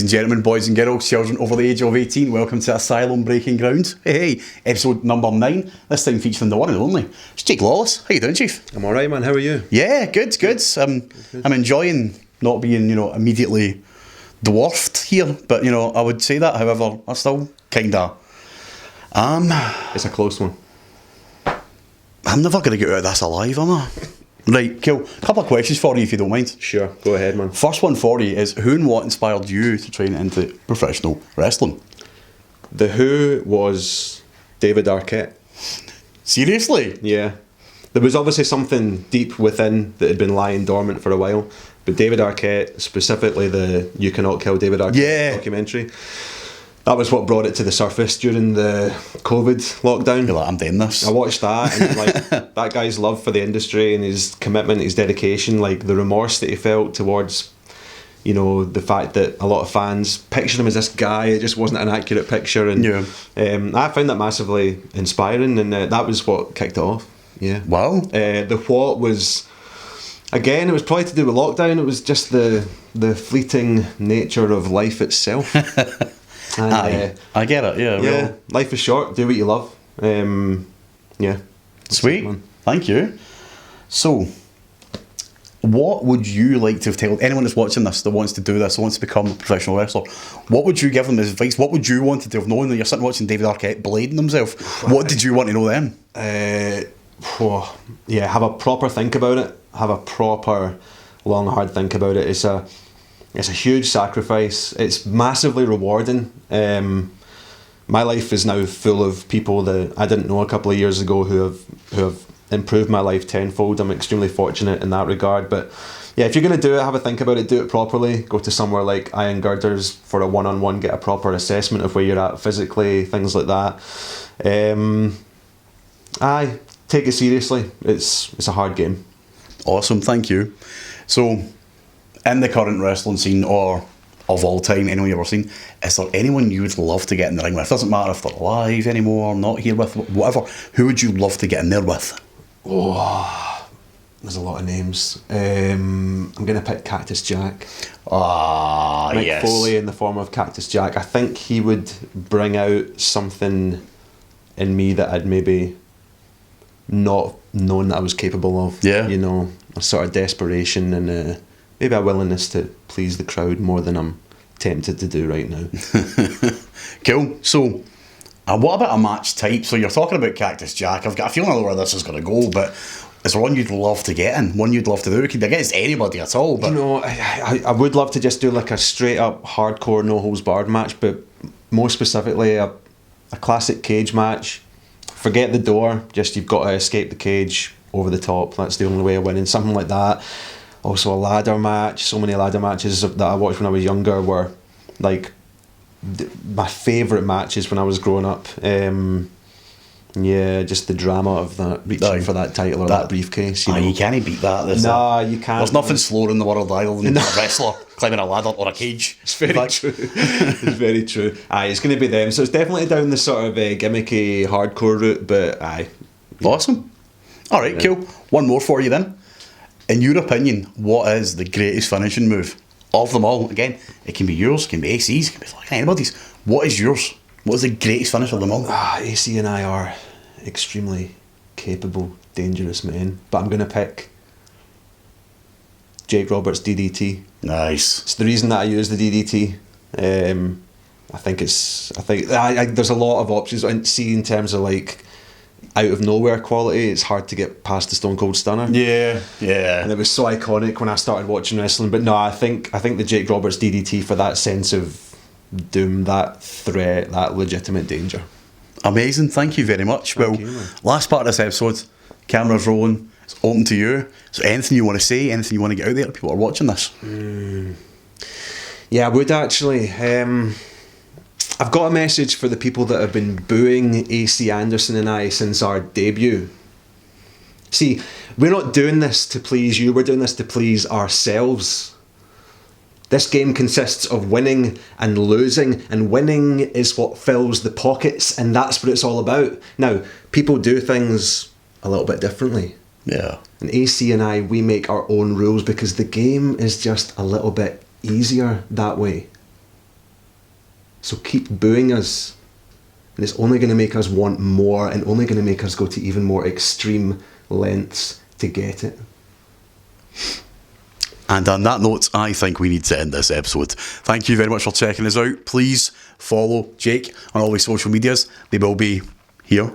and gentlemen, boys and girls, children over the age of 18, welcome to Asylum Breaking Ground. Hey, episode number 9, this time featuring the one and only. It's Jake Lawless. How you doing, Chief? I'm alright, man. How are you? Yeah, good. I'm enjoying not being, immediately dwarfed here, but, I would say that, however, I still kinda am. It's a close one. I'm never going to get out of this alive, am I? Right, cool. Couple of questions for you, if you don't mind. Sure, go ahead, man. First one for you is, who and what inspired you to train into professional wrestling? The Who was David Arquette. Seriously? Yeah. There was obviously something deep within that had been lying dormant for a while, but David Arquette, specifically the You Cannot Kill David Arquette documentary, that was what brought it to the surface during the COVID lockdown. You're like, I'm doing this. I watched that, and that guy's love for the industry and his commitment, his dedication, like the remorse that he felt towards, the fact that a lot of fans pictured him as this guy. It just wasn't an accurate picture, and I found that massively inspiring, and that was what kicked it off. Yeah. Wow. The what was, again, it was probably to do with lockdown. It was just the fleeting nature of life itself. And, I get it, yeah. Yeah, well, life is short, do what you love. Yeah. Sweet, thank you. So, what would you like to have told anyone that's watching this, that wants to do this, that wants to become a professional wrestler? What would you give them as advice? What would you want to do, knowing that you're sitting watching David Arquette blading himself? What did you want to know then? Have a proper think about it. Have a proper long, hard think about it. It's a huge sacrifice. It's massively rewarding. My life is now full of people that I didn't know a couple of years ago who have improved my life tenfold. I'm extremely fortunate in that regard. But yeah, if you're going to do it, have a think about it, do it properly. Go to somewhere like Girders for a one-on-one, get a proper assessment of where you're at physically, things like that. Take it seriously. It's a hard game. Awesome, thank you. So, in the current wrestling scene, or of all time, anyone you've ever seen, is there anyone you would love to get in the ring with? Doesn't matter if they're alive anymore, not here with, whatever. Who would you love to get in there with? Oh, there's a lot of names. I'm going to pick Cactus Jack. Mick Foley in the form of Cactus Jack. I think he would bring out something in me that I'd maybe not known that I was capable of. Yeah. A sort of desperation and maybe a willingness to please the crowd more than I'm tempted to do right now. Cool. So, what about a match type? So you're talking about Cactus Jack. I've got a feeling I know where this is going to go, but is there one you'd love to get in? One you'd love to do? It could be against anybody at all. But I would love to just do like a straight up hardcore no holds barred match, but more specifically a classic cage match. Forget the door. Just you've got to escape the cage over the top. That's the only way of winning. Something like that. Also a ladder match. So many ladder matches that I watched when I was younger were like my favourite matches when I was growing up. Just the drama of that reaching for that title or that briefcase. You can't beat that. You can't. There's nothing slower in the world either than a wrestler climbing a ladder or a cage. It's very true. It's very true. It's going to be them. So it's definitely down the sort of gimmicky hardcore route, but Awesome. All right, cool. One more for you then. In your opinion, what is the greatest finishing move of them all? Again, it can be yours, it can be AC's, it can be fucking anybody's. What is yours? What is the greatest finish of them all? AC and I are extremely capable, dangerous men, but I'm going to pick Jake Roberts' DDT. Nice. It's the reason that I use the DDT. I think there's a lot of options. And see, in terms of like out of nowhere quality, it's hard to get past the Stone Cold Stunner. Yeah. And it was so iconic when I started watching wrestling. But no, I think the Jake Roberts DDT for that sense of doom, that threat, that legitimate danger. Amazing, thank you very much. Thank you, last part of this episode, camera's rolling, it's open to you. So anything you want to say, anything you want to get out there to people who are watching this? Yeah, I would actually. I've got a message for the people that have been booing AC Anderson and I since our debut. See, we're not doing this to please you, we're doing this to please ourselves. This game consists of winning and losing, and winning is what fills the pockets, and that's what it's all about. Now, people do things a little bit differently. Yeah. And AC and I, we make our own rules because the game is just a little bit easier that way. So keep booing us, and it's only going to make us want more, and only going to make us go to even more extreme lengths to get it. And on that note, I think we need to end this episode. Thank you very much for checking us out. Please follow Jake on all his social medias. They will be here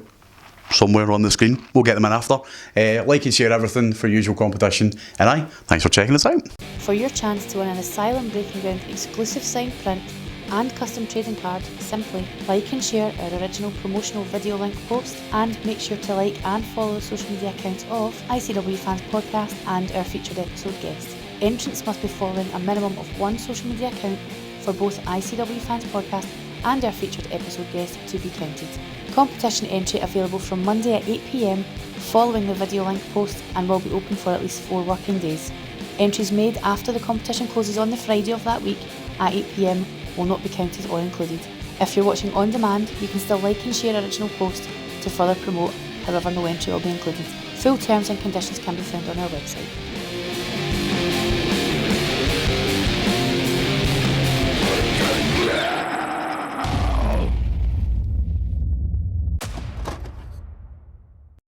somewhere on the screen. We'll get them in after. Like and share everything for usual competition. And thanks for checking us out. For your chance to win an Asylum Breaking Ground exclusive signed print and custom trading card, simply like and share our original promotional video link post, and make sure to like and follow the social media accounts of ICW Fans Podcast and our featured episode guest. Entrants must be following a minimum of one social media account for both ICW Fans Podcast and our featured episode guest to be counted. Competition entry available from Monday at 8 PM following the video link post, and will be open for at least 4 working days. Entries made after the competition closes on the Friday of that week at 8 PM will not be counted or included. If you're watching on demand, you can still like and share original post to further promote, however no entry will be included. Full terms and conditions can be found on our website.